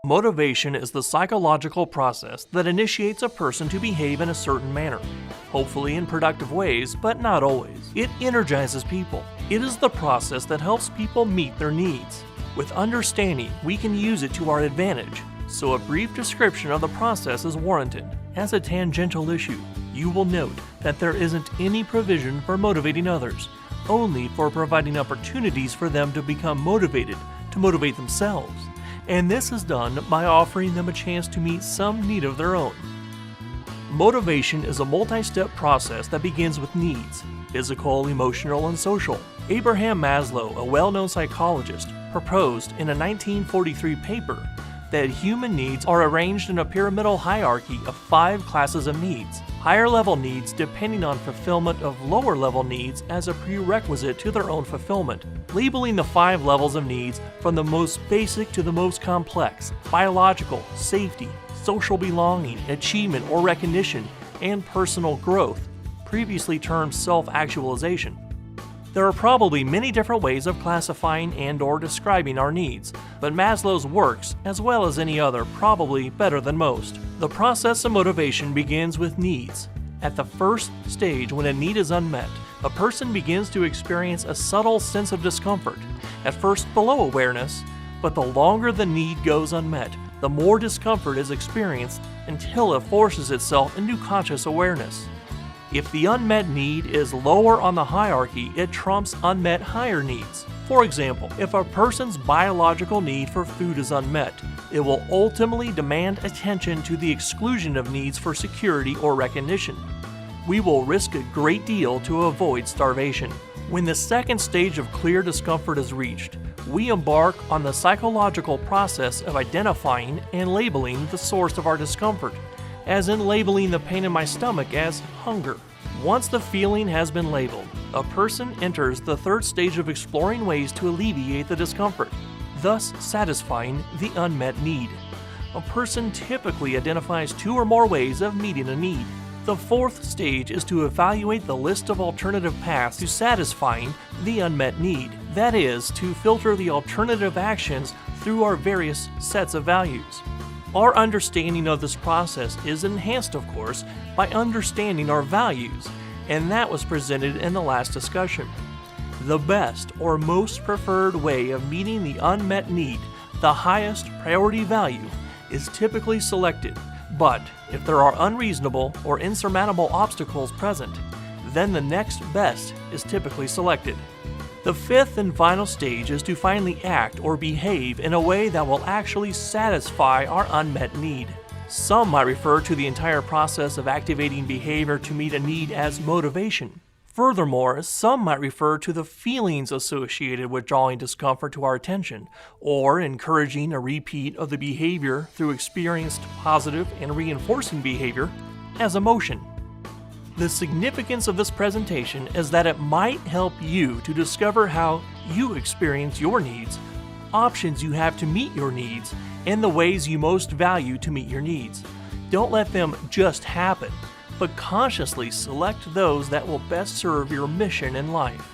Motivation is the psychological process that initiates a person to behave in a certain manner, hopefully in productive ways, but not always. It energizes people. It is the process that helps people meet their needs. With understanding, we can use it to our advantage, so a brief description of the process is warranted. As a tangential issue, you will note that there isn't any provision for motivating others, only for providing opportunities for them to become motivated to motivate themselves. And this is done by offering them a chance to meet some need of their own. Motivation is a multi-step process that begins with needs: physical, emotional, and social. Abraham Maslow, a well-known psychologist, proposed in a 1943 paper that human needs are arranged in a pyramidal hierarchy of 5 classes of needs. Higher level needs depending on fulfillment of lower level needs as a prerequisite to their own fulfillment, labeling the 5 levels of needs from the most basic to the most complex: biological, safety, social belonging, achievement or recognition, and personal growth, previously termed self-actualization. There are probably many different ways of classifying and/or describing our needs, but Maslow's works, as well as any other, probably better than most. The process of motivation begins with needs. At the first stage, when a need is unmet, a person begins to experience a subtle sense of discomfort, at first below awareness, but the longer the need goes unmet, the more discomfort is experienced until it forces itself into conscious awareness. If the unmet need is lower on the hierarchy, it trumps unmet higher needs. For example, if a person's biological need for food is unmet, it will ultimately demand attention to the exclusion of needs for security or recognition. We will risk a great deal to avoid starvation. When the second stage of clear discomfort is reached, we embark on the psychological process of identifying and labeling the source of our discomfort, as in labeling the pain in my stomach as hunger. Once the feeling has been labeled, a person enters the third stage of exploring ways to alleviate the discomfort, thus satisfying the unmet need. A person typically identifies 2 or more ways of meeting a need. The fourth stage is to evaluate the list of alternative paths to satisfying the unmet need. That is, to filter the alternative actions through our various sets of values. Our understanding of this process is enhanced, of course, by understanding our values, and that was presented in the last discussion. The best or most preferred way of meeting the unmet need, the highest priority value, is typically selected, but if there are unreasonable or insurmountable obstacles present, then the next best is typically selected. The fifth and final stage is to finally act or behave in a way that will actually satisfy our unmet need. Some might refer to the entire process of activating behavior to meet a need as motivation. Furthermore, some might refer to the feelings associated with drawing discomfort to our attention, or encouraging a repeat of the behavior through experienced positive and reinforcing behavior as emotion. The significance of this presentation is that it might help you to discover how you experience your needs, options you have to meet your needs, and the ways you most value to meet your needs. Don't let them just happen, but consciously select those that will best serve your mission in life.